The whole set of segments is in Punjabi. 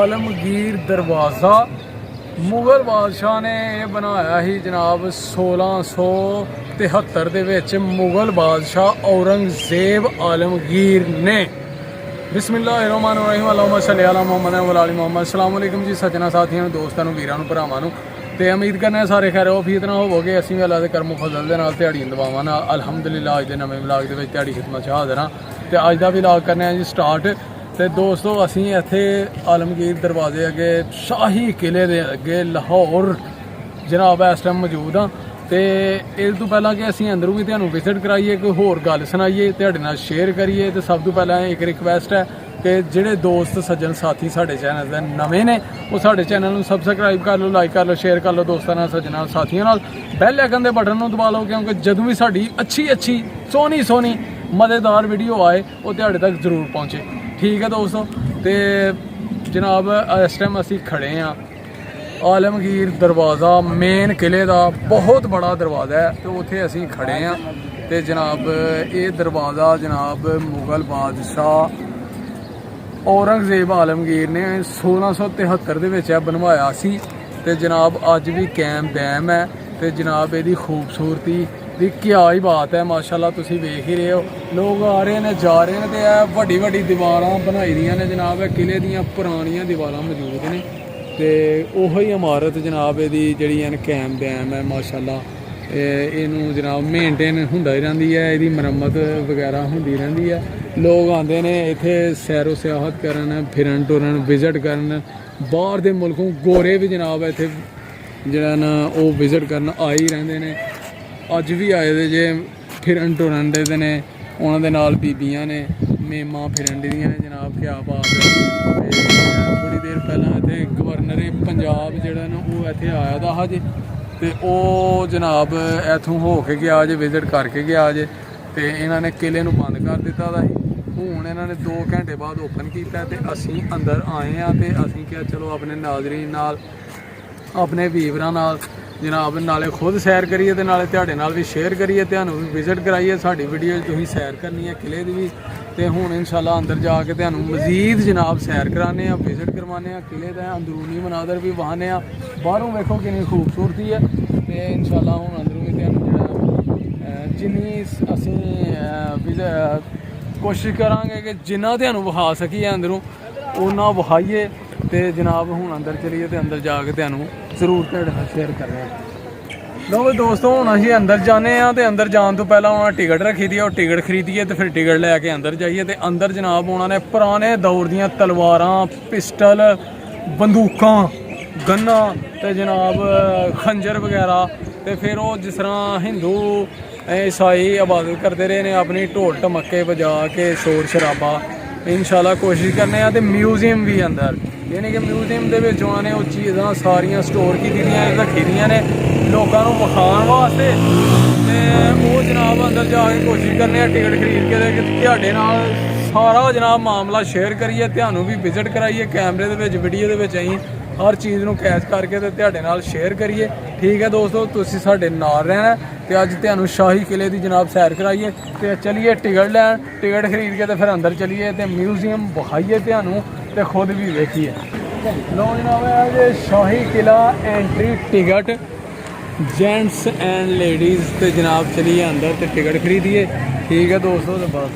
आलमगीर दरवाज़ा मुगल बादशाह ने यह बनाया ही जनाब 1673 ਦੇ ਵਿੱਚ मुगल बादशाह औरंगजेब आलमगीर ने। बिस्मिल्लाहिर्रहमानिर्रहीम अल्लाहुम्मा सल्ली अला मुहम्मद व अला मुहम्मद। अस्सलाम वालेकुम जी सज्जना साथियों दोस्तों वीरां भरावां तो उम्मीद करने सारे खैर वफीत ना होवोगे। असीं भी अल्लाह दे करम फजल दे नाल दिहाड़ियां दुआवां नाल अलहमदुलिल्लाह अज दे नवें व्लॉग दे विच दिहाड़ी खिदमत च हाज़र हां। ते अज दा व्लॉग करने जी स्टार्ट। तो दोस्तों असीं इत्थे आलमगीर दरवाजे अगे शाही किले दे अगे लाहौर जनाब इस टाइम मौजूद हाँ। तो इस तो पहला कि असीं अंदरों भी तुहानूं विजिट कराइए कोई होर गल सुनाइए तुहाडे नाल शेयर करिए। तो सब तो पहला एक रिक्वेस्ट है कि जिहड़े दोस्त सज्जन साथी साडे चैनल दे नवें ने वो साडे चैनल नूं सबसक्राइब कर लो, लाइक कर लो, शेयर कर लो दोस्तों नाल सज्जनां साथियों नाल। बैल आइकन दे बटन नूं दबा लो क्योंकि जदों भी साडी अच्छी सोहनी मज़ेदार वीडियो आए वो तुहाडे तक जरूर पहुँचे। ठीक है दोस्तों। तो जनाब इस टाइम असीं खड़े हाँ आलमगीर दरवाज़ा मेन किले का बहुत बड़ा दरवाज़ा है। तो उत्थे असीं खड़े हाँ। तो जनाब ये दरवाज़ा जनाब मुगल बादशाह औरंगजेब आलमगीर ने 1673 ਦੇ ਵਿੱਚ बनवाया सी। ते जनाब अज भी कैम बैम है। तो जनाब ये खूबसूरती दी क्या ही बात है माशाल्लाह। तुसीं वेख ही रहे हो लोग आ रहे हैं जा रहे हैं। तो वड्डी दीवारां बनाई दियां ने जनाब किले दियां पुरानियां दीवारां मौजूद ने। तो उही इमारत जनाब ये जी कैम बैम है माशाल्लाह। इनू जनाब मेनटेन होंदा ही रहिंदी है, इहदी मरम्मत वगैरह होंदी रहिंदी है। लोग आते हैं इत्थे सैरो सियाहत करन फिरन टुरन विजिट करन। बाहर दे मुल्कों गोरे भी जनाब इत्थे जिहड़ा ना वो विजिट करन आ ही रहिंदे ने। अज भी आए दे जे फिरन टुरन दे ने उन्हां दे नाल बीबियां ने मेमा फिरन दियां ने जनाब क्या बात है। थोड़ी देर पहला इत्थे गवर्नर पंजाब जिहड़ा ना वो इत्थे आया दा हा जे ते ओ जनाब इत्थों हो के गया जे विजिट करके गया जे। तो इन्होंने किले नूं बंद कर दिता दा ही। हुण इन्होंने 2 घंटे बाद ओपन किया। तो असीं अंदर आए हैं तो असीं क्या चलो अपने नाजरीन नाल अपने वीवरां नाल जनाब नाले खुद सैर करिए तो नाले तुहाडे नाल भी शेयर करिए तुहानूं भी विजिट कराइए। साडी वीडियो तुसीं सैर करनी है किले दी भी। तो हुण इंशाल्लाह अंदर जाके तुहानूं मजीद जनाब सैर कराने विजिट करवाने किले का अंदरूनी मनादर भी वहाने। बाहरों वेखो कितनी खूबसूरती है। तो इंशाल्लाह हुण अंदरों भी तुहानूं जिन्नी असीं कोशिश करांगे कि जिन्ना तुहानूं विखा सकीए अंदरों उन्ना विखाइए। तो जनाब हुण अंदर चलीए तो अंदर जाके तुहानूं जरूर तुहाडे नाल शेयर करने। लो दोस्तों हुण असीं अंदर जाने तो अंदर जाने तो पहला उन्होंने टिकट रखी दी है और टिकट खरीदिए तो फिर टिकट लैके अंदर जाइए। तो अंदर जनाब उन्होंने पुराने दौर दियां तलवारां पिस्टल बंदूकां गन्ना तो जनाब खंजर वगैरह। तो फिर वो जिस तरह हिंदू ईसाई इबादत करते रहे ने अपनी ढोल ढमक्के बजा के शोर शराबा इंशाल्लाह कोशिश करने। तो म्यूजियम भी अंदर यानी कि म्यूजियम के उन्होंने वो चीज़ां सारियां स्टोर की रखी दियां ने लोगों को विखाण वास्ते। तो वो जनाब अंदर जाके कोशिश करने टिकट खरीद के तुहाडे नाल सारा जनाब मामला शेयर करिए तुहानूं भी विजिट कराइए कैमरे दे विच वीडियो दे विच असीं हर चीज़ नूं कैच करके तो तुहाडे नाल शेयर करिए। ठीक है दोस्तों तुसीं साडे नाल रहना। तो अज तुहानूं शाही किले की जनाब सैर कराइए। तो चलिए टिकट लैन टिकट खरीद के तो फिर अंदर चलिए तो म्यूजियम विखाइए तुहानूं तो खुद भी देखिए। लो जनाब ये Shahi Qila entry ticket gents and ladies. तो जनाब चलिए अंदर तो टिकट खरीदिए। ठीक है दोस्तों। तो बस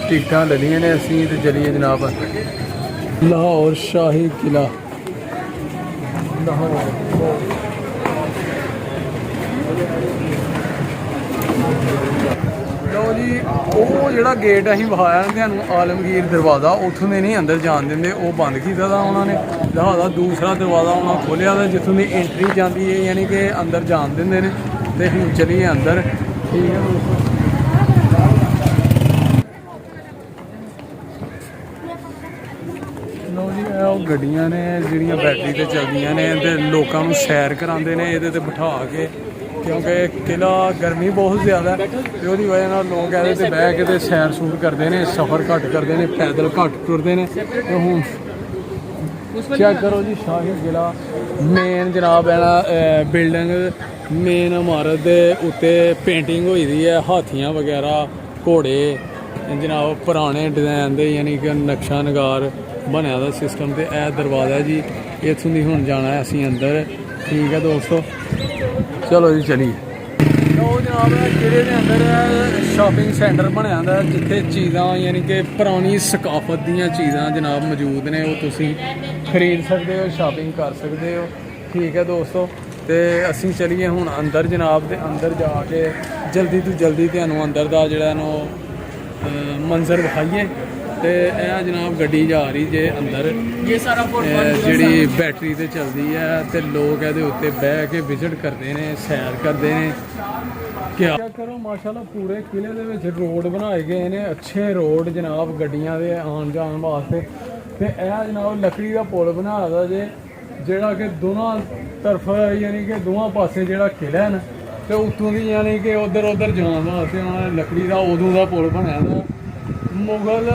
टिकटां ले लिया ने असीं तो चलिए जनाब लाहौर शाही किला लाहौर। लो जी वो जोड़ा गेट असीं विखाया तुहानूं आलमगीर दरवाज़ा उत्थों दे नहीं अंदर जान देंदे वो बंद किया था उन्होंने। लिहाजा दूसरा दरवाज़ा उन्होंने खोलिया था जितों की एंट्री जाती है यानी कि अंदर जान देंदे ने। तो हम चलिए अंदर। ठीक है लो जी गड्डियां ने जिहड़ियां बैटरी ते चलदियां ने ते लोकां नूं सैर करांदे ने इहदे ते बिठा के क्योंकि किला गर्मी बहुत ज़्यादा है। तो वजह नाल लोग ये बह के सैर सूर करते हैं सफ़र घट करते हैं पैदल घट टुरते हैं। तो हुण चेक करो जी शाही किला मेन जनाब है ना बिल्डिंग मेन इमारत दे उत्ते पेंटिंग हुई दी है हाथियां वगैरह घोड़े जनाब पुराने डिजाइन दे यानी कि नक्शा नगार बनया दा सिस्टम ते ए दरवाजा जी इत्थों दी हुण जाना है असीं अंदर ठीक है दोस्तों चलो जी चलिए ਲੋ ਜਨਾਬ ਕਿਲੇ ਦੇ ਅੰਦਰ ਸ਼ਾਪਿੰਗ ਸੈਂਟਰ ਬਣਿਆ ਹੁੰਦਾ ਜਿੱਥੇ ਚੀਜ਼ਾਂ ਯਾਨੀ ਕਿ ਪੁਰਾਣੀ ਸਕਾਫਤ ਦੀਆਂ ਚੀਜ਼ਾਂ ਜਨਾਬ ਮੌਜੂਦ ਨੇ ਉਹ ਤੁਸੀਂ ਖਰੀਦ ਸਕਦੇ ਹੋ ਸ਼ਾਪਿੰਗ ਕਰ ਸਕਦੇ ਹੋ ਠੀਕ ਹੈ ਦੋਸਤੋ ਤੇ ਅਸੀਂ ਚਲੀਏ ਹੁਣ ਅੰਦਰ ਜਨਾਬ ਦੇ ਅੰਦਰ ਜਾ ਕੇ ਜਲਦੀ ਤੋਂ ਜਲਦੀ ਤੁਹਾਨੂੰ ਅੰਦਰ ਦਾ ਜਿਹੜਾ ਨੂੰ ਮੰਜ਼ਰ ਵਿਖਾਈਏ ਤੇ ਇਹ ਜਨਾਬ ਗੱਡੀ ਜਾ ਰਹੀ ਜੇ ਅੰਦਰ ਇਹ ਸਾਰਾ ਜਿਹੜੀ ਬੈਟਰੀ ਤੇ ਚੱਲਦੀ ਹੈ ਤੇ ਲੋਕ ਇਹਦੇ ਉੱਤੇ ਬਹਿ ਕੇ ਵਿਜ਼ਿਟ ਕਰਦੇ ਨੇ ਸੈਰ ਕਰਦੇ ਨੇ ਕਿਆ ਕਰੋ ਮਾਸ਼ਾਅੱਲਾ ਪੂਰੇ ਕਿਲੇ ਦੇ ਵਿੱਚ ਰੋਡ ਬਣਾਏ ਗਏ ਨੇ ਅੱਛੇ ਰੋਡ ਜਨਾਬ ਗੱਡੀਆਂ ਦੇ ਆਉਣ ਜਾਣ ਵਾਸਤੇ ਤੇ ਇਹ ਜਨਾਬ ਲੱਕੜੀ ਦਾ ਪੁਲ ਬਣਾਇਆ ਦਾ ਜੇ ਜਿਹੜਾ ਕਿ ਦੋਨਾਂ ਤਰਫ ਯਾਨੀ ਕਿ ਦੋਵਾਂ ਪਾਸੇ ਜਿਹੜਾ ਕਿਲਾ ਹੈ ਤੇ ਉੱਤੋਂ ਦੀ ਯਾਨੀ ਕਿ ਉਧਰ ਜਾਣ ਵਾਸਤੇ ਉਹਨਾਂ ਨੇ ਲੱਕੜੀ ਦਾ ਉਦੋਂ ਦਾ ਪੁਲ ਬਣਾਇਆ ਦਾ ਮੁਗਲ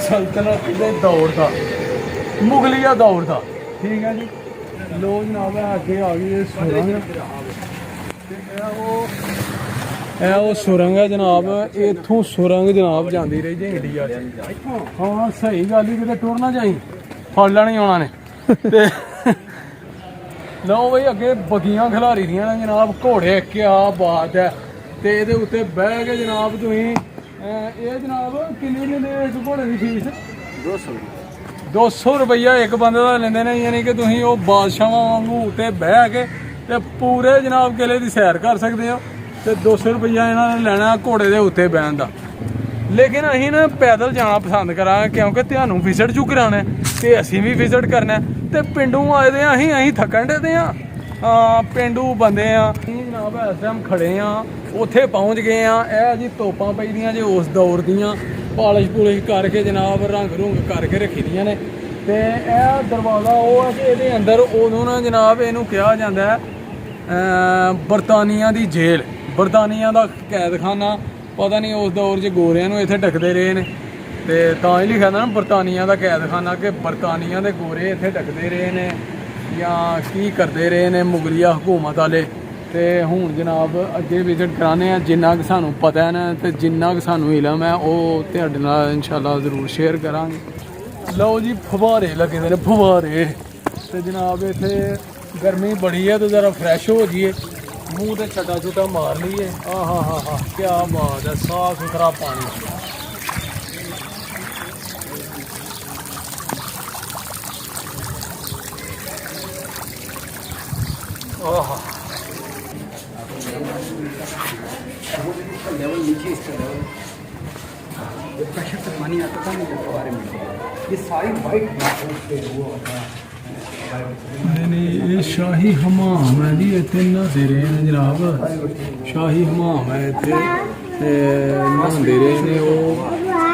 ਸਲਤਨਤ ਦੇ ਦੌਰ ਦਾ ਮੁਗਲੀਆ ਦੌਰ ਦਾ ਠੀਕ ਹੈ ਜੀ ਲੋ ਜਨਾਬ ਅੱਗੇ ਆ ਗਈ ਸੁਰੰਗ ਇਹ ਉਹ ਸੁਰੰਗ ਹੈ ਜਨਾਬ ਇੱਥੋਂ ਸੁਰੰਗ ਜਨਾਬ ਜਾਂਦੀ ਰਹੀ ਜੇ ਇੰਡੀਆ 'ਚ ਹਾਂ ਸਹੀ ਗੱਲ ਹੀ ਕਿਤੇ ਟੁਰ ਨਾ ਜਾਈ ਫੜ ਲੈਣੀ ਉਹਨਾਂ ਨੇ ਤੇ ਲਓ ਬਈ ਅੱਗੇ ਬਗੀਆਂ ਖਿਲਾਰੀ ਦੀਆਂ ਨੇ ਜਨਾਬ ਘੋੜੇ ਕਿਆ ਬਾਤ ਹੈ ਤੇ ਇਹਦੇ ਉੱਤੇ ਬਹਿ ਕੇ ਜਨਾਬ ਤੁਸੀਂ ਇਹ ਜਨਾਬ ਕਿੰਨੀ ਲੈਂਦੇ ਇਸ ਘੋੜੇ ਦੀ ਫੀਸ 200 ਰੁਪਈਆ ਇੱਕ ਬੰਦੇ ਦਾ ਲੈਂਦੇ ਨੇ ਯਾਨੀ ਕਿ ਤੁਸੀਂ ਉਹ ਬਾਦਸ਼ਾਹਾਂ ਵਾਂਗੂ ਉੱਤੇ ਬਹਿ ਕੇ ਤੇ ਪੂਰੇ ਜਨਾਬ ਕਿਲੇ ਦੀ ਸੈਰ ਕਰ ਸਕਦੇ ਹੋ ਤੇ 200 ਰੁਪਈਆ ਇਹਨਾਂ ਨੇ ਲੈਣਾ ਘੋੜੇ ਦੇ ਉੱਤੇ ਬਹਿਣ ਦਾ ਲੇਕਿਨ ਅਸੀਂ ਨਾ ਪੈਦਲ ਜਾਣਾ ਪਸੰਦ ਕਰਾਂਗੇ ਕਿਉਂਕਿ ਤੁਹਾਨੂੰ ਵਿਜ਼ਿਟ ਚੁ ਕਰਾਉਣਾ ਤੇ ਅਸੀਂ ਵੀ ਵਿਜ਼ਿਟ ਕਰਨਾ ਤੇ ਪਿੰਡੋਂ ਆਏ ਦੇ ਅਸੀਂ ਥੱਕਣ ਦੇ ਆ ਪਿੰਡੂ ਬੰਦੇ ਆ ਜਨਾਬ ਇਸ ਟਾਈਮ ਖੜੇ ਆ ਉੱਥੇ ਪਹੁੰਚ ਗਏ ਆ ਇਹ ਜੀ ਤੋਪਾਂ ਪਈਆਂ ਜੇ ਉਸ ਦੌਰ ਦੀਆਂ ਪਾਲਿਸ਼ ਪੂਲਿਸ਼ ਕਰਕੇ ਜਨਾਬ ਰੰਗ ਰੁੰਗ ਕਰਕੇ ਰੱਖੀ ਦੀਆਂ ਨੇ ਤੇ ਇਹ ਦਰਵਾਜ਼ਾ ਉਹ ਹੈ ਕਿ ਇਹਦੇ ਅੰਦਰ ਉਦੋਂ ਨਾ ਜਨਾਬ ਇਹਨੂੰ ਕਿਹਾ ਜਾਂਦਾ ਬਰਤਾਨੀਆ ਦੀ ਜੇਲ੍ਹ ਬਰਤਾਨੀਆ ਦਾ ਕੈਦਖਾਨਾ ਪਤਾ ਨਹੀਂ ਉਸ ਦੌਰ 'ਚ ਗੋਰਿਆਂ ਨੂੰ ਇੱਥੇ ਡੱਕਦੇ ਰਹੇ ਨੇ ਤੇ ਤਾਂ ਹੀ ਲਿਖਿਆ ਨਾ ਬਰਤਾਨੀਆ ਦਾ ਕੈਦਖਾਨਾ ਕਿ ਬਰਤਾਨੀਆ ਦੇ ਗੋਰੇ ਇੱਥੇ ਡੱਕਦੇ ਰਹੇ ਨੇ ਜਾਂ ਕੀ ਕਰਦੇ ਰਹੇ ਨੇ ਮੁਗਲੀਆ ਹਕੂਮਤ ਵਾਲੇ ਤੇ ਹੁਣ ਜਨਾਬ ਅੱਗੇ ਵਿਜ਼ਿਟ ਕਰਾਉਂਦੇ ਆ ਜਿੰਨਾ ਕੁ ਸਾਨੂੰ ਪਤਾ ਹੈ ਨਾ ਤੇ ਜਿੰਨਾ ਕੁ ਸਾਨੂੰ ਇਲਮ ਹੈ ਉਹ ਤੁਹਾਡੇ ਨਾਲ ਇਨਸ਼ਾਅੱਲਾ ਜ਼ਰੂਰ ਸ਼ੇਅਰ ਕਰਾਂਗੇ ਲਓ ਜੀ ਫੁਵਾਰੇ ਲੱਗੇ ਨੇ ਫੁਵਾਰੇ ਤੇ ਜਨਾਬ ਇੱਥੇ ਗਰਮੀ ਬੜੀ ਹੈ ਤੇ ਜ਼ਰਾ ਫਰੈਸ਼ ਹੋ ਜਾਈਏ ਮੂੰਹ ਤੇ ਛੱਟਾ ਛੁੱਟਾ ਮਾਰ ਲਈਏ ਆਹਾ ਕੀ ਬਾਤ ਹੈ ਸਾਫ ਸੁਥਰਾ ਪਾਣੀ ਆਹਾ लेवल नीचे इसका लेवल प्रेशर से पानी आता था नहीं फुवारे में ये सारी वाइट पे हुआ होता है नहीं ये शाही हमाम है जी इतने नहाते रहे हैं जनाब शाही हमाम है इतने नहाते रहे ने वो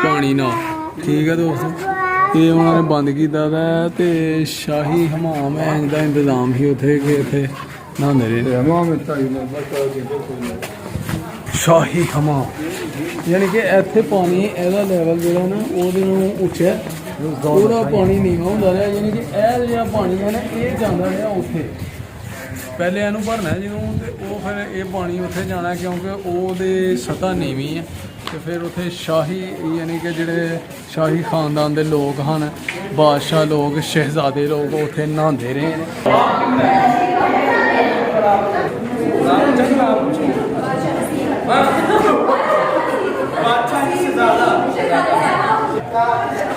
पानी ना ठीक है दोस्तों ये उन्होंने बंद किया था ते शाही हमाम है इनका इंतजाम ही उत्थे कि इतने नहाते रहे शाही हमाम यानी कि इत्थे पानी ਇਹਦਾ ਲੈਵਲ ਜਿਹੜਾ ਨਾ ਉਹਦੇ ਨੂੰ ਉੱਚਾ ਉਹਦਾ ਪਾਣੀ ਨੀਵਾਂ ਹੁੰਦਾ ਰਿਹਾ ਯਾਨੀ ਕਿ ਇਹ ਜਿਹੜਾ ਪਾਣੀ ਹੈ ਨਾ ਇਹ ਜਾਂਦਾ ਰਿਹਾ ਉੱਥੇ ਪਹਿਲੇ ਇਹਨੂੰ ਭਰਨਾ ਜਿਹਨੂੰ ਤੇ ਉਹ ਫਿਰ ਇਹ ਪਾਣੀ ਉੱਥੇ ਜਾਣਾ ਕਿਉਂਕਿ ਉਹਦੇ ਸਤ੍ਹਾ ਨੀਵੀਂ ਹੈ ਤੇ ਫਿਰ ਉੱਥੇ ਸ਼ਾਹੀ ਯਾਨੀ ਕਿ ਜਿਹੜੇ ਸ਼ਾਹੀ ਖਾਨਦਾਨ ਦੇ ਲੋਕ ਹਨ ਬਾਦਸ਼ਾਹ ਲੋਕ ਸ਼ਹਿਜ਼ਾਦੇ ਲੋਕ ਉੱਥੇ ਨਹਾਉਂਦੇ ਰਹੇ ਨੇ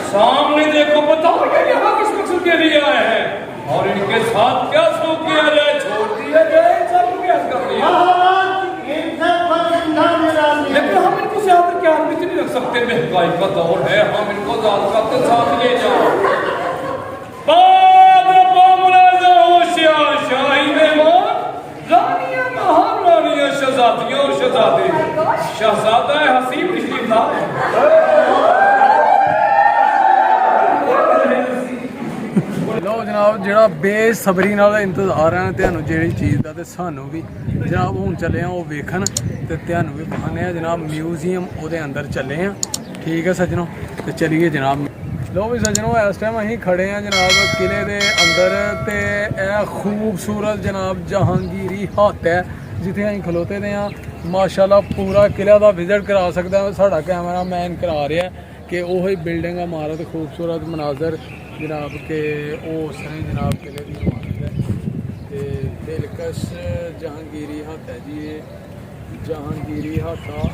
सामने देखो बताओ कि यहाँ किस मकसद के लिए आए हैं और इनके साथ क्या सलूक किया जाए छोड़ दिया जाए सब क्या कर दिया लेकिन हम इनको ज्यादा क्या भी नहीं रख सकते महंगाई का दौर है हम इनको ज्यादा के साथ ले जाओ शाही मेहमान रानियां महारानियां शहजादियां और शहजादे शहजादा हसीब तशरीफ ਲਓ ਜਨਾਬ ਜਿਹੜਾ ਬੇਸਬਰੀ ਨਾਲ ਇੰਤਜ਼ਾਰ ਹੈ ਤੁਹਾਨੂੰ ਜਿਹੜੀ ਚੀਜ਼ ਦਾ ਤੇ ਸਾਨੂੰ ਵੀ ਜਨਾਬ ਹੁਣ ਚੱਲੇ ਆ ਉਹ ਵੇਖਣ ਤੇ ਤੁਹਾਨੂੰ ਵੀ ਵਿਖਾਉਂਦੇ ਆ ਜਨਾਬ ਮਿਊਜ਼ੀਅਮ ਉਹਦੇ ਅੰਦਰ ਚੱਲੇ ਆ ਠੀਕ ਹੈ ਸੱਜਣੋ ਤੇ ਚਲੀਏ ਜਨਾਬ ਲੋ ਵੀ ਸੱਜਣੋ, ਇਸ ਟਾਈਮ ਅਸੀਂ ਖੜੇ ਆ ਜਨਾਬ ਕਿਲੇ ਦੇ ਅੰਦਰ ਤੇ ਇਹ ਖੂਬਸੂਰਤ ਜਨਾਬ ਜਹਾਂਗੀਰੀ ਹੱਥ ਹੈ ਜਿੱਥੇ ਅਸੀਂ ਖਲੋਤੇ ਦੇ ਆ। ਮਾਸ਼ਾਅੱਲਾ ਪੂਰਾ ਕਿਲਾ ਦਾ ਵਿਜ਼ਿਟ ਕਰਾ ਸਕਦਾ ਸਾਡਾ ਕੈਮਰਾਮੈਨ ਕਰਾ ਰਿਹਾ ਕਿ ਉਹੀ ਬਿਲਡਿੰਗ ਇਮਾਰਤ ਖੂਬਸੂਰਤ ਮਨਾਜ਼ਰ ਜਨਾਬ ਕਿ ਉਹ ਉਸ ਤਰ੍ਹਾਂ ਜਨਾਬ ਕਿਲੇ ਦੀ ਇਮਾਰਤ ਹੈ ਤੇ ਦਿਲਕਸ਼ ਜਹਾਂਗੀਰੀ ਹੱਥ ਹੈ ਜੀ। ਇਹ ਜਹਾਂਗੀਰੀ ਹੱਥ ਆ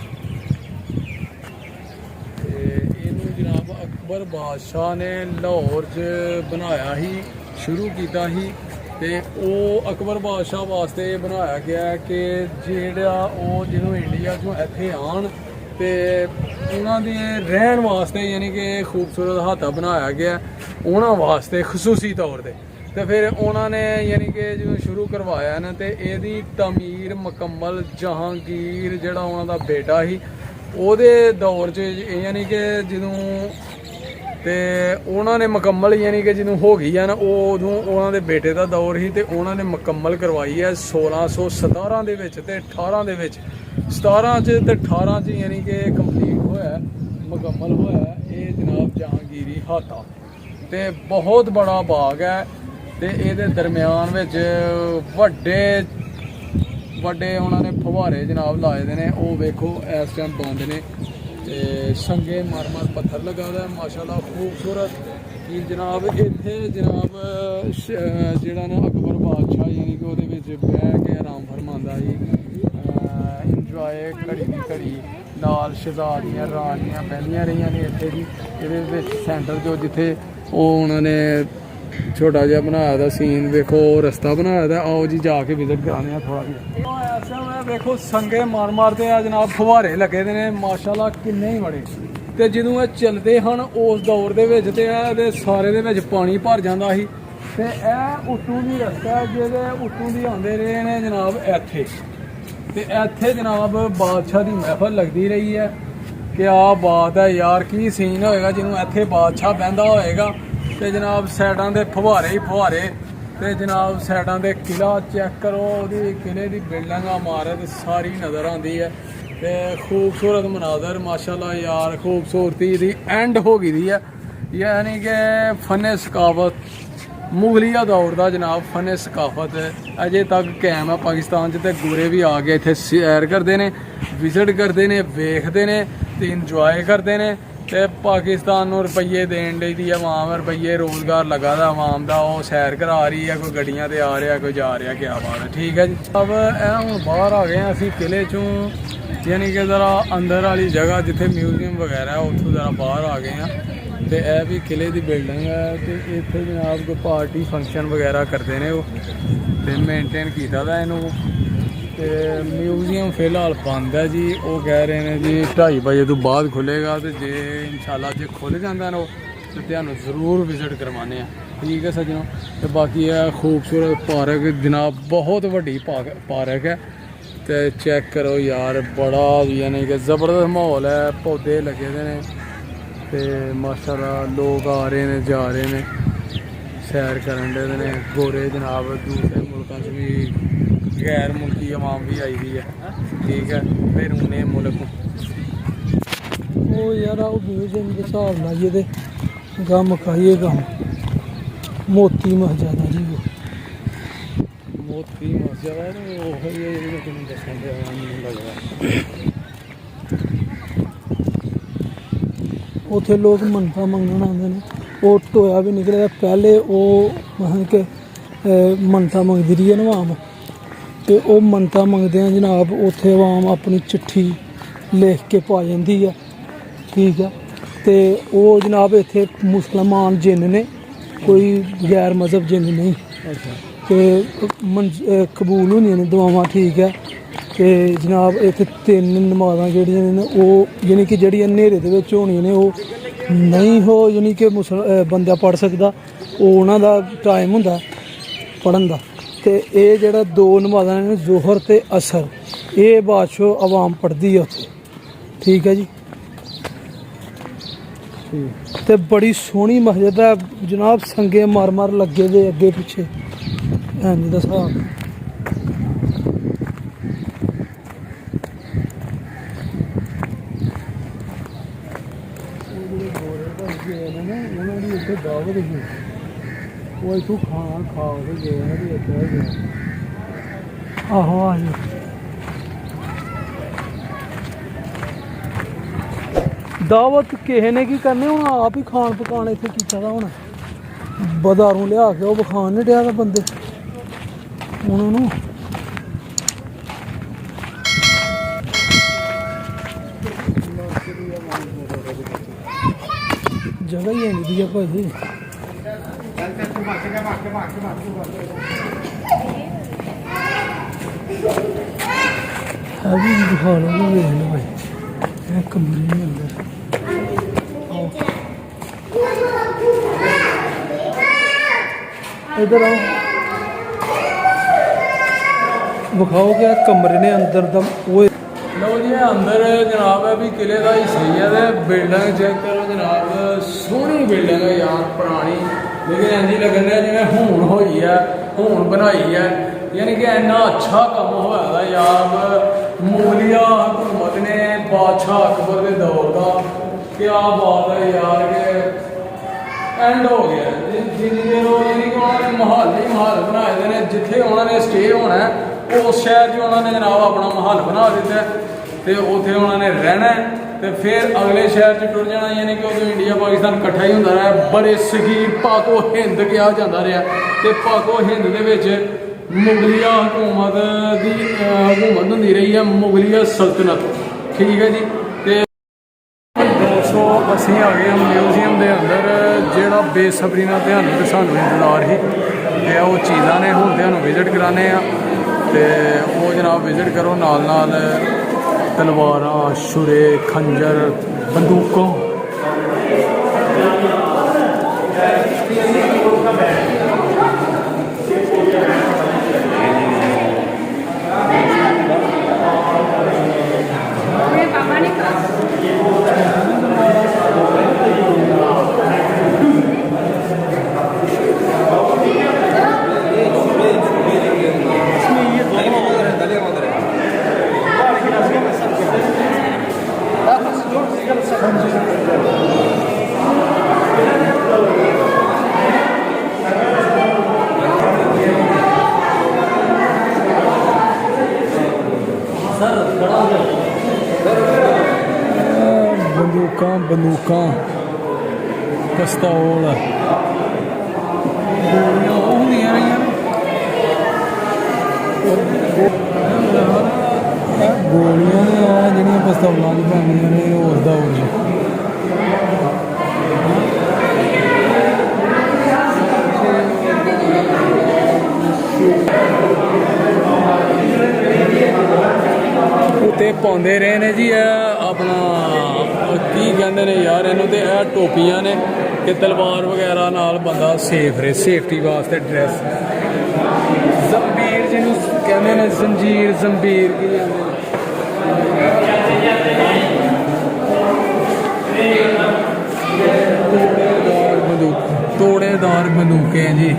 ਤੇ ਇਹਨੂੰ ਜਨਾਬ ਅਕਬਰ ਬਾਦਸ਼ਾਹ ਨੇ ਲਾਹੌਰ 'ਚ ਬਣਾਇਆ ਸੀ, ਸ਼ੁਰੂ ਕੀਤਾ ਸੀ ਤੇ ਉਹ ਅਕਬਰ ਬਾਦਸ਼ਾਹ ਵਾਸਤੇ ਬਣਾਇਆ ਗਿਆ ਕਿ ਜਿਹੜਾ ਉਹ ਜਦੋਂ ਇੰਡੀਆ 'ਚੋਂ ਇੱਥੇ ਆਉਣ ਤੇ ਉਹਨਾਂ ਦੇ ਰਹਿਣ ਵਾਸਤੇ ਯਾਨੀ ਕਿ ਖੂਬਸੂਰਤ ਹਾਤਾ ਬਣਾਇਆ ਗਿਆ ਉਹਨਾਂ ਵਾਸਤੇ ਖਸੂਸੀ ਤੌਰ ਤੇ ਫਿਰ ਉਹਨਾਂ ਨੇ ਯਾਨੀ ਕਿ ਜਦੋਂ ਸ਼ੁਰੂ ਕਰਵਾਇਆ ਨਾ ਤੇ ਇਹਦੀ ਤਮੀਰ ਮੁਕੰਮਲ ਜਹਾਂਗੀਰ ਜਿਹੜਾ ਉਹਨਾਂ ਦਾ ਬੇਟਾ ਸੀ ਉਹਦੇ ਦੌਰ 'ਚ ਯਾਨੀ ਕਿ ਜਦੋਂ ਤੇ ਉਹਨਾਂ ਨੇ ਮੁਕੰਮਲ ਯਾਨੀ ਕਿ ਜਦੋਂ ਹੋ ਗਈ ਆ ਨਾ ਉਦੋਂ ਉਹਨਾਂ ਦੇ ਬੇਟੇ ਦਾ ਦੌਰ ਸੀ ਤੇ ਉਹਨਾਂ ਨੇ ਮੁਕੰਮਲ ਕਰਵਾਈ ਹੈ 1617 ਦੇ ਵਿੱਚ ਤੇ 18 ਦੇ ਵਿੱਚ 17 'ਚ ਤੇ 18 'ਚ ਯਾਨੀ ਕਿ ਕੰਪਲੀਟ ਹੋਇਆ ਮੁਕੰਮਲ ਹੋਇਆ ਇਹ ਜਨਾਬ ਜਹਾਂਗੀਰੀ ਹਾਤਾ ਤੇ ਬਹੁਤ ਬੜਾ ਬਾਗ ਹੈ ਤੇ ਇਹਦੇ ਦਰਮਿਆਨ ਵਿੱਚ ਵੱਡੇ ਉਹਨਾਂ ਨੇ ਫੁਹਾਰੇ ਜਨਾਬ ਲਾਏ ਦੇ ਨੇ ਉਹ ਵੇਖੋ ਇਸ ਟਾਈਮ ਬੰਦ ਨੇ ਤੇ ਸੰਗੇ ਮਰਮਰ ਪੱਥਰ ਲਗਾ ਦਾ ਮਾਸ਼ਾਅੱਲਾ ਖੂਬਸੂਰਤ ਕਿ ਜਨਾਬ ਇੱਥੇ ਜਨਾਬ ਜਿਹੜਾ ਨਾ ਅਕਬਰ ਬਾਦਸ਼ਾਹ ਯਾਨੀ ਕਿ ਉਹਦੇ ਵਿੱਚ ਬਹਿ ਕੇ ਆਰਾਮ ਫਰਮਾਉਂਦਾ ਸੀ ਇੰਜੋਏ ਘੜੀ ਦੀ ਘੜੀ ਨਾਲ ਸ਼ਹਿਜ਼ਾਦੀਆਂ ਰਾਣੀਆਂ ਬਹਿੰਦੀਆਂ ਰਹੀਆਂ ਨੇ ਇੱਥੇ ਜੀ। ਇਹਦੇ ਵਿੱਚ ਸੈਂਟਰ ਜੋ ਜਿੱਥੇ ਉਹ ਉਹਨਾਂ ਨੇ ਛੋਟਾ ਜਿਹਾ ਬਣਾਇਆ ਦਾ ਸੀਨ ਵੇਖੋ ਰਸਤਾ ਬਣਾਇਆ ਦਾ ਆਓ ਜੀ ਜਾ ਕੇ ਵਿਜ਼ਿਟ ਕਰਾਉਂਦੇ ਆ ਥੋੜਾ ਜਿਹਾ। ਐਸਾ ਵੇਖੋ ਸੰਗੇ ਮਾਰ ਤੇ ਆ ਜਨਾਬ ਫੁਹਾਰੇ ਲੱਗੇ ਦੇ ਨੇ ਮਾਸ਼ਾਅੱਲਾ ਕਿੰਨੇ ਹੀ ਬੜੇ ਤੇ ਜਦੋਂ ਇਹ ਚੱਲਦੇ ਹਨ ਉਸ ਦੌਰ ਦੇ ਵਿੱਚ ਤੇ ਇਹਦੇ ਸਾਰੇ ਦੇ ਵਿੱਚ ਪਾਣੀ ਭਰ ਜਾਂਦਾ ਸੀ ਤੇ ਇਹ ਉੱਤੋਂ ਦੀ ਰਸਤਾ ਜਿਹਦੇ ਉੱਤੋਂ ਦੀ ਆਉਂਦੇ ਰਹੇ ਨੇ ਜਨਾਬ ਇੱਥੇ ਤੇ ਇੱਥੇ ਜਨਾਬ ਬਾਦਸ਼ਾਹ ਦੀ ਮਹਿਫਲ ਲੱਗਦੀ ਰਹੀ ਹੈ। ਕਿਆ ਬਾਤ ਹੈ ਯਾਰ, ਕੀ ਸੀਨ ਹੋਏਗਾ ਜਿਹਨੂੰ ਇੱਥੇ ਬਾਦਸ਼ਾਹ ਬਹਿੰਦਾ ਹੋਏਗਾ ਤੇ ਜਨਾਬ ਸਾਈਡਾਂ ਦੇ ਫੁਹਾਰੇ ਹੀ ਫੁਹਾਰੇ ਤੇ ਜਨਾਬ ਸਾਈਡਾਂ ਦੇ ਕਿਲਾ ਚੈੱਕ ਕਰੋ, ਉਹਦੀ ਕਿਲੇ ਦੀ ਬਿਲਡਿੰਗ ਇਮਾਰਤ ਸਾਰੀ ਨਜ਼ਰ ਆਉਂਦੀ ਹੈ ਤੇ ਖੂਬਸੂਰਤ ਮਨਾਜ਼ਰ ਮਾਸ਼ਾਅੱਲਾ ਯਾਰ ਖੂਬਸੂਰਤੀ ਦੀ ਐਂਡ ਹੋ ਗਈ ਦੀ ਹੈ। ਯਾਨੀ ਕਿ ਫਨ ਸਕਾਫਤ ਮੁਗਲੀਆ ਦੌਰ ਦਾ ਜਨਾਬ ਫਨ ਸਕਾਫਤ ਅਜੇ ਤੱਕ ਕਾਇਮ ਹੈ ਪਾਕਿਸਤਾਨ 'ਚ ਤੇ ਗੋਰੇ ਵੀ ਆ ਕੇ ਇੱਥੇ ਸੈਰ ਕਰਦੇ ਨੇ, ਵਿਜ਼ਿਟ ਕਰਦੇ ਨੇ, ਵੇਖਦੇ ਨੇ ਤੇ ਇੰਜੋਏ ਕਰਦੇ ਨੇ ਤੇ ਪਾਕਿਸਤਾਨ ਨੂੰ ਰੁਪਈਏ ਦੇਣ ਲਈ ਦੀ ਆਵਾਮ ਰੁਪਈਏ ਰੋਜ਼ਗਾਰ ਲਗਾ ਦਾ ਆਵਾਮ ਦਾ ਉਹ ਸੈਰ ਕਰਾ ਰਹੀ ਹੈ, ਕੋਈ ਗੱਡੀਆਂ ਤੇ ਆ ਰਿਹਾ ਕੋਈ ਜਾ ਰਿਹਾ ਕਿਆ ਬਾਤ ਹੈ। ਠੀਕ ਹੈ ਜੀ, ਅਬ ਇਹ ਹੁਣ ਬਾਹਰ ਆ ਗਏ ਹਾਂ ਅਸੀਂ ਕਿਲੇ 'ਚੋਂ ਯਾਨੀ ਕਿ ਜ਼ਰਾ ਅੰਦਰ ਵਾਲੀ ਜਗ੍ਹਾ ਜਿੱਥੇ ਮਿਊਜ਼ੀਅਮ ਵਗੈਰਾ ਉੱਥੋਂ ਜ਼ਰਾ ਬਾਹਰ ਆ ਗਏ ਹਾਂ ਤੇ ਇਹ ਵੀ ਕਿਲੇ ਦੀ ਬਿਲਡਿੰਗ ਹੈ ਤੇ ਇੱਥੇ ਜਨਾਬ ਕੋਈ ਪਾਰਟੀ ਫੰਕਸ਼ਨ ਵਗੈਰਾ ਕਰਦੇ ਨੇ ਉਹ ਤੇ ਮੇਨਟੇਨ ਕੀਤਾ ਦਾ ਇਹਨੂੰ ਤੇ ਮਿਊਜ਼ੀਅਮ ਫਿਲਹਾਲ ਬੰਦ ਹੈ ਜੀ। ਉਹ ਕਹਿ ਰਹੇ ਨੇ ਜੀ 2:30 ਵਜੇ ਤੋਂ ਬਾਅਦ ਖੁੱਲ੍ਹੇਗਾ ਤੇ ਜੇ ਇਨਸ਼ਾਅੱਲਾ ਜੇ ਖੁੱਲ੍ਹ ਜਾਂਦਾ ਨਾ ਉਹ ਤੇ ਤੁਹਾਨੂੰ ਜ਼ਰੂਰ ਵਿਜ਼ਿਟ ਕਰਵਾਉਂਦੇ ਆ। ਠੀਕ ਹੈ ਸੱਜਣੋ, ਤੇ ਬਾਕੀ ਇਹ ਖੂਬਸੂਰਤ ਪਾਰਕ ਜਨਾਬ ਬਹੁਤ ਵੱਡੀ ਪਾਰਕ ਹੈ ਤੇ ਚੈੱਕ ਕਰੋ ਯਾਰ ਬੜਾ ਯਾਨੀ ਕਿ ਜ਼ਬਰਦਸਤ ਮਾਹੌਲ ਹੈ, ਪੌਦੇ ਲੱਗੇ ਦੇ ਨੇ ਤੇ ਮਾਸ਼ਾਅੱਲਾ ਲੋਕ ਆ ਰਹੇ ਨੇ ਜਾ ਰਹੇ ਨੇ ਸੈਰ ਕਰਨ ਦੇ ਨੇ ਗੋਰੇ ਜਨਾਬ ਦੂਸਰੇ ਮੁਲਕਾਂ 'ਚ ਵੀ ਗੈਰ ਮੁਲਕੀ ਆਵਾਮ ਵੀ ਆਈ ਦੀ ਹੈ। ਠੀਕ ਹੈ, ਬੈਰੂਨੇ ਮੁਲਕ ਉਹ ਯਾਰ ਉਹ ਮਿਊਜ਼ੀਅਮ ਦੇ ਹਿਸਾਬ ਨਾਲ ਇਹਦੇ ਗਮ ਖਾਈਏ ਗਮ ਮੋਤੀ ਮਸਜਿਦ ਆ ਜੀ ਮੋਤੀ ਮਸਜਿਦ ਹੈ ਨਾ ਉਹ ਹੀ ਹੈ ਜਿਹੜੀ ਤੁਹਾਨੂੰ ਦੱਸਣ ਦੇ ਮੈਨੂੰ ਲੱਗਦਾ ਉੱਥੇ ਲੋਕ ਮੰਨਤਾਂ ਮੰਗਣ ਆਉਂਦੇ ਨੇ। ਉਹ ਟੋਇਆ ਵੀ ਨਿਕਲਿਆ ਪਹਿਲੇ ਉਹ ਮਤਲਬ ਕਿ ਮੰਨਤਾਂ ਮੰਗਦੀ ਰਹੀ ਹੈ ਨਾ ਆਵਾਮ ਤੇ ਉਹ ਮੰਨਤਾਂ ਮੰਗਦੇ ਆ ਜਨਾਬ ਉੱਥੇ ਆਵਾਮ ਆਪਣੀ ਚਿੱਠੀ ਲਿਖ ਕੇ ਪਾ ਜਾਂਦੀ ਆ। ਠੀਕ ਆ, ਤੇ ਉਹ ਜਨਾਬ ਇੱਥੇ ਮੁਸਲਮਾਨ ਜਿੰਨ ਨੇ ਕੋਈ ਗੈਰ ਮਜ਼ਹਬ ਜਿੰਨ ਨਹੀਂ ਤੇ ਕਬੂਲ ਹੁੰਦੀਆਂ ਨੇ ਦੁਆਵਾਂ। ਠੀਕ ਹੈ, ਤੇ ਜਨਾਬ ਇੱਥੇ 3 ਨਮਾਜ਼ਾਂ ਜਿਹੜੀਆਂ ਨੇ ਉਹ ਯਾਨੀ ਕਿ ਜਿਹੜੀਆਂ ਹਨੇਰੇ ਦੇ ਵਿੱਚ ਹੋਣੀਆਂ ਨੇ ਉਹ ਨਹੀਂ ਹੋ ਯਾਨੀ ਕਿ ਬੰਦਾ ਪੜ੍ਹ ਸਕਦਾ, ਉਹ ਉਹਨਾਂ ਦਾ ਟਾਈਮ ਹੁੰਦਾ ਪੜ੍ਹਨ ਦਾ। ਤੇ ਇਹ ਜਿਹੜਾ 2 ਨਮਾਜ਼ਾਂ ਨੇ ਜ਼ੋਹਰ ਤੇ ਅਸਰ ਇਹ ਬਾਦਸ਼ਾਹ ਆਵਾਮ ਪੜ੍ਹਦੀ ਆ ਉੱਥੇ। ਠੀਕ ਹੈ ਜੀ, ਤੇ ਬੜੀ ਸੋਹਣੀ ਮਸਜਿਦ ਹੈ ਜਨਾਬ, ਸੰਗੇ ਮਰ ਲੱਗੇ ਦੇ ਅੱਗੇ ਪਿੱਛੇ ਇੰਝ ਦਾ ਹਿਸਾਬ। ਉਹਨਾਂ ਕਿ ਤੁਸੀਂ ਉਹ ਇੱਥੋਂ ਖਾਣਾ ਖਾ ਕੇ ਗਏ ਨੇ ਵੀ ਇੱਥੇ ਗਏ ਆਹੋ ਆ ਜੀ ਦਾਵਤ ਕਿਸੇ ਨੇ ਕੀ ਕਰਨੀ ਹੁਣ ਆਪ ਹੀ ਖਾਣ ਪਕਾਣ ਇੱਥੇ ਕੀਤਾ ਦਾ ਹੁਣ ਬਾਜ਼ਾਰੋਂ ਲਿਆ ਕੇ ਉਹ ਵਿਖਾਣ ਨਹੀਂ ਡਿਆ ਦਾ ਬੰਦੇ ਹੁਣ ਉਹਨੂੰ ਜਗ੍ਹਾ ਹੀ ਨਹੀਂ ਦੀ ਭਾਜੀ ਅਭੀ ਵੀ ਦਿਖਾ ਲਓ ਵੇਖ ਲਓ ਭਾਈ ਇਹ ਕਮਰੇ ਦੇ ਅੰਦਰ इधर आओ ਵਿਖਾਓ ਕਿ ਕਮਰੇ ਨੇ ਅੰਦਰ ਦਾ ਉਹ ਲਓ ਜੀ ਇਹ ਅੰਦਰ ਜਨਾਬ ਹੈ ਵੀ ਕਿਲੇ ਦਾ ਹੀ ਸਹੀ ਹੈ ਤੇ ਬਿਲਡਿੰਗ ਚੈੱਕ ਕਰੋ ਜਨਾਬ ਸੋਹਣੀ ਬਿਲਡਿੰਗ ਹੈ ਯਾਰ ਪੁਰਾਣੀ ਲੇਕਿਨ ਇੰਝ ਲੱਗਣ ਡਿਆ ਜਿਵੇਂ ਹੁਣ ਹੋਈ ਹੈ ਹੁਣ ਬਣਾਈ ਹੈ ਯਾਨੀ ਕਿ ਇੰਨਾ ਅੱਛਾ ਕੰਮ ਹੋਇਆ ਦਾ ਯਾਰ ਮੁਗਲਿਆ ਹਕੂਮਤ ਨੇ ਬਾਦਸ਼ਾਹ ਅਕਬਰ ਦੇ ਦੌਰ ਦਾ ਕਿਆ ਬਾਤ ਹੈ ਯਾਰ ਕਿ ਐਂਡ ਹੋ ਗਿਆ ਜਿੰਨੀ ਦੇਰ ਉਹ ਯਾਨੀ ਕਿ ਉਹਨਾਂ ਨੇ ਮਹੱਲ ਬਣਾਏ ਦੇ ਨੇ ਜਿੱਥੇ ਉਹਨਾਂ ਨੇ ਸਟੇ ਹੋਣਾ ਉਸ ਸ਼ਹਿਰ 'ਚ ਉਹਨਾਂ ਨੇ ਜਨਾਬ ਆਪਣਾ ਮਹੱਲ ਬਣਾ ਦਿੱਤਾ ਤੇ ਉੱਥੇ ਉਹਨਾਂ ਨੇ ਰਹਿਣਾ ਤੇ ਫਿਰ ਅਗਲੇ ਸ਼ਹਿਰ 'ਚ ਟੁਰ ਜਾਣਾ ਯਾਨੀ ਕਿ ਉਦੋਂ ਇੰਡੀਆ ਪਾਕਿਸਤਾਨ ਇਕੱਠਾ ਹੀ ਹੁੰਦਾ ਰਿਹਾ ਬੜੇ ਸਗੀਰ ਪਾਕੋ ਹਿੰਦ ਕਿਹਾ ਜਾਂਦਾ ਰਿਹਾ ਤੇ ਪਾਕੋ ਹਿੰਦ ਦੇ ਵਿੱਚ ਮੁਗਲਿਆ ਹਕੂਮਤ ਦੀ ਹਕੂਮਤ ਹੁੰਦੀ ਰਹੀ ਹੈ ਮੁਗਲਿਆ ਸਲਤਨਤ ਠੀਕ ਹੈ ਜੀ ਤੇ ਦੋਸਤੋ ਅਸੀਂ ਆ ਗਏ ਹਾਂ ਮਿਊਜ਼ੀਅਮ ਦੇ ਅੰਦਰ ਜਿਹੜਾ ਬੇਸਬਰੀ ਨਾਲ ਤੁਹਾਨੂੰ ਤੇ ਸਾਨੂੰ ਇੰਤਜ਼ਾਰ ਸੀ ਤੇ ਉਹ ਚੀਜ਼ਾਂ ਨੇ ਹੁਣ ਤੁਹਾਨੂੰ ਵਿਜ਼ਿਟ ਕਰਾਣੇ ਆ ਤੇ ਉਹ ਜਨਾਬ ਵਿਜ਼ਿਟ ਕਰੋ ਨਾਲ ਨਾਲ ਤਲਵਾਰਾਂ ਛੁਰੇ ਖੰਜਰ ਬੰਦੂਕਾਂ ਬੰਦੂਕਾਂ ਪਿਸਤੌਲ ਗੋਲੀਆਂ ਉਹ ਹੁੰਦੀਆਂ ਰਹੀਆਂ ਗੋਲੀਆਂ ਨੇ ਆ ਜਿਹੜੀਆਂ ਪਿਸਤੌਲਾਂ ਦੀ ਬਣਦੀਆਂ ਨੇ ਉਹ ਉਸਦਾ ਹੋ ਗਿਆ ਉੱਤੇ ਪਾਉਂਦੇ ਰਹੇ ਨੇ ਜੀ ਇਹ ਆਪਣਾ ਕੀ ਕਹਿੰਦੇ ਨੇ ਯਾਰ ਇਹਨੂੰ ਤੇ ਇਹ ਟੋਪੀਆਂ ਨੇ ਕਿ ਤਲਵਾਰ ਵਗੈਰਾ ਨਾਲ ਬੰਦਾ ਸੇਫ ਰਹੇ ਸੇਫਟੀ ਵਾਸਤੇ ਡਰੈਸ ਜ਼ੰਬੀਰ ਜਿਹਨੂੰ ਕਹਿੰਦੇ ਨੇ ਜ਼ੰਜੀਰ ਜ਼ੰਬੀਰ ਕੀ ਕਹਿੰਦੇ ਤੋੜੇਦਾਰ ਬੰਦੂਕੇ ਜੀ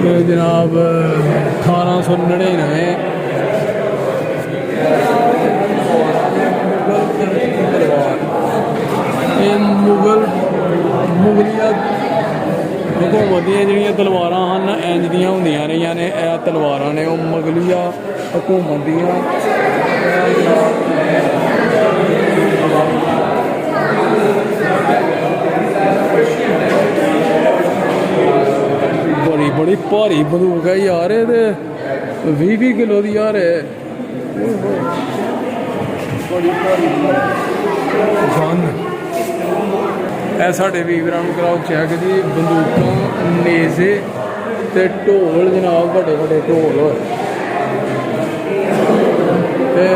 ਇਹ ਜਨਾਬ 1899 ਇਹ ਮੁਗਲੀਆ ਹਕੂਮਤ ਦੀਆਂ ਜਿਹੜੀਆਂ ਤਲਵਾਰਾਂ ਹਨ ਇੰਝ ਦੀਆਂ ਹੁੰਦੀਆਂ ਰਹੀਆਂ ਨੇ ਇਹ ਤਲਵਾਰਾਂ ਨੇ ਉਹ ਮੁਗਲੀਆ ਹਕੂਮਤ ਦੀਆਂ ਬੜੀ ਭਾਰੀ ਬੰਦੂਕ ਹੈ ਯਾਰ ਇਹ ਤੇ 20 ਕਿਲੋ ਦੀ ਯਾਰ ਬੜੀ ਭਾਰੀ ਗਨ ਇਹ ਸਾਡੇ ਵੀਰਾਂ ਨੂੰ ਕਰਾਓ ਚੈੱਕ ਜੀ ਬੰਦੂਕਾਂ ਨੇਜ਼ੇ ਤੇ ਢੋਲ ਜਨਾਬ ਵੱਡੇ ਵੱਡੇ ਢੋਲ ਹੋਏ ਤੇ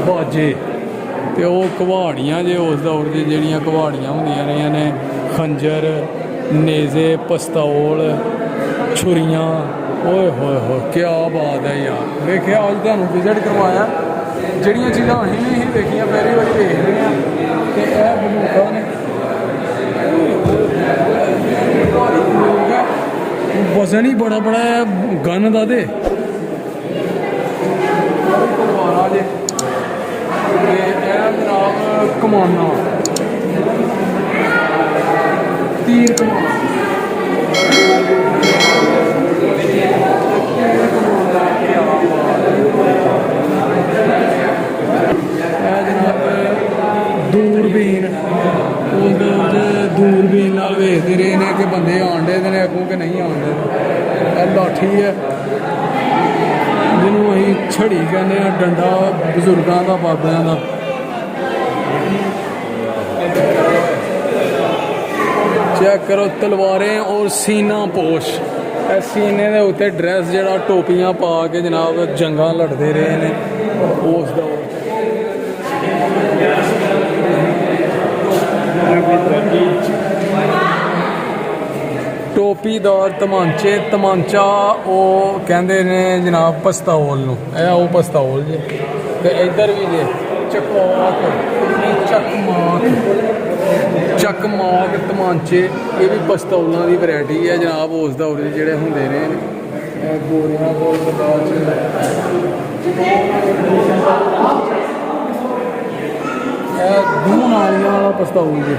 ਬਾਜੇ ਤੇ ਉਹ ਕੁਹਾੜੀਆਂ ਜੇ ਉਸ ਦੌਰ ਦੀ ਜਿਹੜੀਆਂ ਕੁਹਾੜੀਆਂ ਹੁੰਦੀਆਂ ਰਹੀਆਂ ਨੇ ਖੰਜਰ ਨੇਜ਼ੇ ਪਿਸਤੌਲ ਛੁਰੀਆਂ ਓਏ ਹੋਏ ਹੋਏ ਕੀ ਬਾਤ ਹੈ ਯਾਰ ਵੇਖਿਆ ਅੱਜ ਤੁਹਾਨੂੰ ਵਿਜ਼ਿਟ ਕਰਵਾਇਆ ਜਿਹੜੀਆਂ ਚੀਜ਼ਾਂ ਅਸੀਂ ਵੀ ਨਹੀਂ ਵੇਖੀਆਂ ਪਹਿਲੀ ਵਾਰੀ ਵੇਖ ਰਹੇ ਹਾਂ ਤੇ ਇਹ ਬੰਦੂਕਾਂ ਨੇ ਵਜ਼ਨ ਹੀ ਬੜਾ ਬੜਾ ਹੈ ਗਨ ਦਾ ਤੇ ਤਲਵਾਰਾਂ ਜੇ ਇਹ ਜਨਾਬ ਕਮਾਨਾਂ 30 ਤੀਰ ਕਮਾਨ ਦੂਰਬੀਨ ਦੂਰਬੀਨ ਨਾਲ ਵੇਖਦੇ ਰਹੇ ਨੇ ਕਿ ਬੰਦੇ ਆਉਂਦੇ ਨੇ ਅੱਗੋਂ ਕਿ ਨਹੀਂ ਆਉਂਦੇ। ਇਹ ਲਾਠੀ ਹੈ ਜਿਹਨੂੰ ਅਸੀਂ ਛੜੀ ਕਹਿੰਦੇ ਆ, ਡੰਡਾ ਬਜ਼ੁਰਗਾਂ ਦਾ, ਬਾਬਿਆਂ ਦਾ। ਚੈੱਕ ਕਰੋ ਤਲਵਾरें और सीना पोश। ਇਹ ਸੀਨੇ ਦੇ ਉੱਤੇ ਡਰੈਸ ਜਿਹੜਾ ਟੋਪੀਆਂ ਪਾ ਕੇ ਜਨਾਬ ਜੰਗਾਂ ਲੜਦੇ ਰਹੇ ਨੇ ਉਸ ਦੌਰ। ਟੋਪੀਦਾਰ ਤਮਾਂਚੇ, ਤਮਾਂਚਾ ਉਹ ਕਹਿੰਦੇ ਨੇ ਜਨਾਬ ਪਸਤੌਲ ਨੂੰ। ਇਹ ਉਹ ਪਸਤੌਲ ਜੇ। ਤੇ ਇੱਧਰ ਵੀ ਜੇ ਚਕਮਾਕ, ਚਕਮਾਕ ਤਮਾਂਚੇ, ਇਹ ਵੀ ਪਸਤੌਲਾਂ ਦੀ ਵੈਰਾਈਟੀ ਹੈ ਜਨਾਬ ਉਸ ਦੌਰ ਦੇ ਜਿਹੜੇ ਹੁੰਦੇ ਨੇ। ਇਹ ਗੋਰਿਆਂ ਕੋਲ ਬਾਅਦ ਇਹ ਦੂਣ ਵਾਲੀਆਂ ਵਾਲਾ ਪਸਤੌਲ ਜੀ।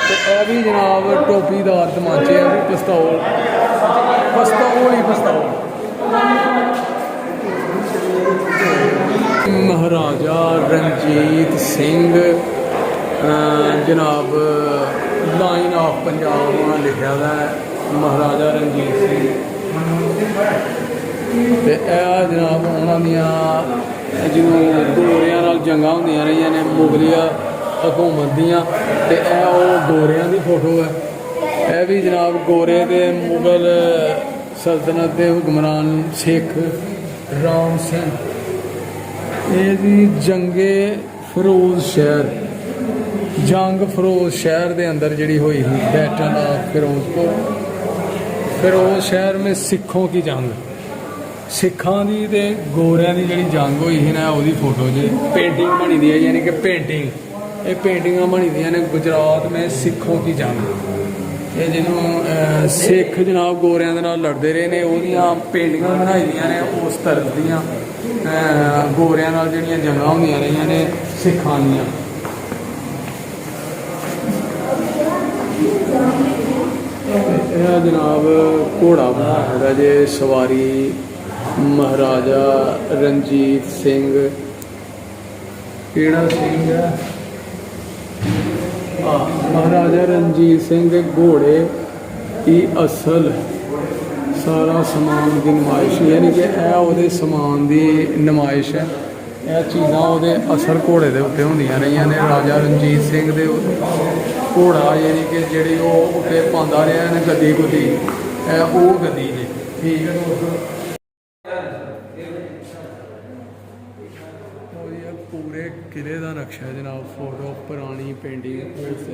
ਤੇ ਇਹ ਵੀ ਜਨਾਬ ਟੋਪੀਦਾਰ ਤਮਾਂਚੇ, ਇਹ ਵੀ ਪਸਤੌਲ ਹੀ ਪਸਤੌਲ। ਮਹਾਰਾਜਾ ਰਣਜੀਤ ਸਿੰਘ ਜਨਾਬ ਲਾਈਨ ਆਫ ਪੰਜਾਬ ਉਹਨਾਂ ਲਿਖਿਆ ਦਾ ਮਹਾਰਾਜਾ ਰਣਜੀਤ ਸਿੰਘ। ਤੇ ਇਹ ਜਨਾਬ ਉਹਨਾਂ ਦੀਆਂ ਜਿਹਨੂੰ ਗੋਰਿਆਂ ਨਾਲ ਜੰਗਾਂ ਹੁੰਦੀਆਂ ਰਹੀਆਂ ਨੇ ਮੁਗਲਿਆ ਹਕੂਮਤ ਦੀਆਂ। ਤੇ ਇਹ ਉਹ ਗੋਰਿਆਂ ਦੀ ਫੋਟੋ ਹੈ। ਇਹ ਵੀ ਜਨਾਬ ਗੋਰੇ ਦੇ ਮੁਗਲ ਸਲਤਨਤ ਦੇ ਹੁਕਮਰਾਨ ਸਿੱਖ ਰਾਮ ਸਿੰਘ। ਇਹ ਜੀ ਜੰਗੇ ਫਿਰੋਜ਼ ਸ਼ਹਿਰ, ਜੰਗ ਫਿਰੋਜ਼ ਸ਼ਹਿਰ ਦੇ ਅੰਦਰ ਜਿਹੜੀ ਹੋਈ ਸੀ, ਬੈਟਲ ਆਫ ਫਿਰੋਜ਼ਪੁਰ। ਫਿਰੋਜ਼ ਸ਼ਹਿਰ में ਸਿੱਖੋਂ ਕੀ ਜੰਗ, ਸਿੱਖਾਂ ਦੀ ਤੇ ਗੋਰਿਆਂ ਦੀ ਜਿਹੜੀ ਜੰਗ ਹੋਈ ਸੀ ਨਾ, ਉਹਦੀ ਫੋਟੋ ਜੇ ਪੇਂਟਿੰਗ ਬਣੀ ਦੀ ਹੈ। ਯਾਨੀ ਕਿ ਪੇਂਟਿੰਗ, ਇਹ ਪੇਂਟਿੰਗਾਂ ਬਣੀ ਦੀਆਂ ਨੇ ਗੁਜਰਾਤ में ਸਿੱਖੋਂ ਕੀ ਜੰਗ। ਇਹ ਜਿਹਨੂੰ ਸਿੱਖ ਜਨਾਬ ਗੋਰਿਆਂ ਦੇ ਨਾਲ ਲੜਦੇ ਰਹੇ ਨੇ, ਉਹਦੀਆਂ ਪੇਂਟਿੰਗਾਂ ਬਣਾਈ ਦੀਆਂ ਨੇ ਉਸ ਤਰ੍ਹਾਂ ਦੀਆਂ। ਗੋਰਿਆਂ ਨਾਲ ਜਿਹੜੀਆਂ ਜੰਗਾਂ ਹੁੰਦੀਆਂ ਰਹੀਆਂ ਨੇ ਸਿੱਖਾਂ ਦੀਆਂ। ਇਹ ਜਨਾਬ ਘੋੜਾ ਬਣਾਇਆ ਹੈਗਾ ਜੇ ਸਵਾਰੀ ਮਹਾਰਾਜਾ ਰਣਜੀਤ ਸਿੰਘ। ਕਿਹੜਾ ਸਿੰਘ ਹੈ? ਮਹਾਰਾਜਾ ਰਣਜੀਤ ਸਿੰਘ ਦੇ ਘੋੜੇ ਦੀ ਅਸਲ ਸਾਰਾ ਸਮਾਨ ਦੀ ਨੁਮਾਇਸ਼, ਯਾਨੀ ਕਿ ਇਹ ਉਹਦੇ ਸਮਾਨ ਦੀ ਨੁਮਾਇਸ਼ ਹੈ। ਇਹ ਚੀਜ਼ਾਂ ਉਹਦੇ ਅਸਲ ਘੋੜੇ ਦੇ ਉੱਤੇ ਹੁੰਦੀਆਂ ਰਹੀਆਂ ਨੇ। ਰਾਜਾ ਰਣਜੀਤ ਸਿੰਘ ਦੇ ਘੋੜਾ ਯਾਨੀ ਕਿ ਜਿਹੜੀ ਉਹ ਉੱਤੇ ਪਾਉਂਦਾ ਰਿਹਾ ਨੇ ਗੱਦੀ ਗੁੱਦੀ, ਇਹ ਉਹ ਗੱਦੀ ਨੇ। ਠੀਕ ਹੈ ਦੋਸਤੋ, ਪੂਰੇ ਕਿਲੇ ਦਾ ਨਕਸ਼ਾ ਜਨਾਬ, ਫੋਟੋ ਪੁਰਾਣੀ ਪੇਂਟਿੰਗ ਉਸ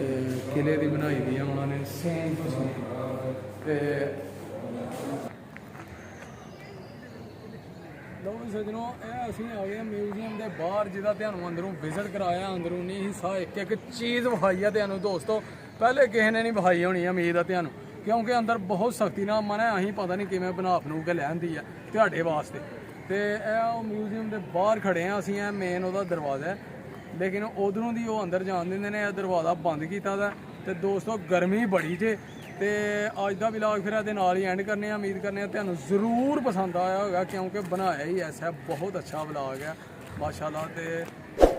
ਕਿਲੇ ਦੀ ਬਣਾਈ ਦੀ ਆ ਉਹਨਾਂ ਨੇ ਸੇਮ ਟੂ ਸੇਮ। ਤੇ ਲਓ ਸੱਜਣੋ, ਇਹ ਅਸੀਂ ਆ ਗਏ ਮਿਊਜ਼ੀਅਮ ਦੇ ਬਾਹਰ, ਜਿਹਦਾ ਤੁਹਾਨੂੰ ਅੰਦਰੋਂ ਵਿਜ਼ਿਟ ਕਰਾਇਆ। ਅੰਦਰੂਨੀ ਹਿੱਸਾ ਇੱਕ ਇੱਕ ਚੀਜ਼ ਵਿਖਾਈ ਆ ਤੁਹਾਨੂੰ ਦੋਸਤੋ, ਪਹਿਲੇ ਕਿਸੇ ਨੇ ਨਹੀਂ ਵਿਖਾਈ ਹੋਣੀ ਉਮੀਦ ਆ ਤੁਹਾਨੂੰ, ਕਿਉਂਕਿ ਅੰਦਰ ਬਹੁਤ ਸਖਤੀ ਨਾਲ ਮਨਾ ਅਸੀਂ ਪਤਾ ਨਹੀਂ ਕਿਵੇਂ ਬਣਾ ਬਣੂ ਕੇ ਲੈਂਦੀ ਆ ਤੁਹਾਡੇ ਵਾਸਤੇ। ਤੇ ਇਹ ਉਹ ਮਿਊਜ਼ੀਅਮ ਦੇ ਬਾਹਰ ਖੜੇ ਆ ਅਸੀਂ। ਇਹ ਮੇਨ ਉਹਦਾ ਦਰਵਾਜ਼ਾ ਹੈ, ਲੇਕਿਨ ਉਧਰੋਂ ਦੀ ਉਹ ਅੰਦਰ ਜਾਣ ਦਿੰਦੇ ਨੇ। ਇਹ ਦਰਵਾਜ਼ਾ ਬੰਦ ਕੀਤਾ ਦਾ। ਤੇ ਦੋਸਤੋ ਗਰਮੀ ਬੜੀ ਜੇ। ਤੇ ਅੱਜ ਦਾ ਵਲੌਗ ਫਿਰ ਇਹਦੇ ਨਾਲ ਹੀ ਐਂਡ ਕਰਨੇ ਆ। ਉਮੀਦ ਕਰਨੇ ਆ ਤੁਹਾਨੂੰ ਜ਼ਰੂਰ ਪਸੰਦ ਆਇਆ ਹੋਗਾ, ਕਿਉਂਕਿ ਬਣਾਇਆ ਹੀ ਐਸਾ ਬਹੁਤ ਅੱਛਾ ਵਲੌਗ ਹੈ ਮਾਸ਼ਾਅੱਲਾ। ਤੇ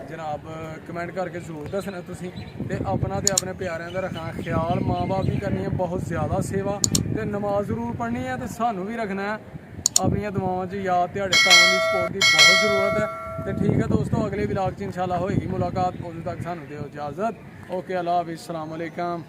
ਜਨਾਬ ਕਮੈਂਟ ਕਰਕੇ ਜ਼ਰੂਰ ਦੱਸਣਾ ਤੁਸੀਂ। ਤੇ ਆਪਣਾ ਤੇ ਆਪਣੇ ਪਿਆਰਿਆਂ ਦਾ ਰੱਖਣਾ ਖਿਆਲ। ਮਾਂ ਬਾਪ ਦੀ ਕਰਨੀ ਹੈ ਬਹੁਤ ਜ਼ਿਆਦਾ ਸੇਵਾ, ਤੇ ਨਮਾਜ਼ ਜ਼ਰੂਰ ਪੜ੍ਹਨੀ ਹੈ। ਤੇ ਸਾਨੂੰ ਵੀ ਰੱਖਣਾ ਹੈ ਆਪਣੀਆਂ ਦੁਆਵਾਂ 'ਚ ਯਾਦ। ਤੁਹਾਡੇ ਤਾਵਾਂ ਦੀ ਸਪੋਰਟ ਦੀ ਬਹੁਤ ਜ਼ਰੂਰਤ ਹੈ। ਤੇ ਠੀਕ ਹੈ ਦੋਸਤੋ, ਅਗਲੇ ਵਲੌਗ 'ਚ ਇਨਸ਼ਾਅੱਲਾ ਹੋਏਗੀ ਮੁਲਾਕਾਤ। ਉਦੋਂ ਤੱਕ ਸਾਨੂੰ ਦਿਓ ਇਜਾਜ਼ਤ। ਓਕੇ, ਅੱਲਾ ਹਾਫਿਜ਼, अस्सलाम वालेकुम।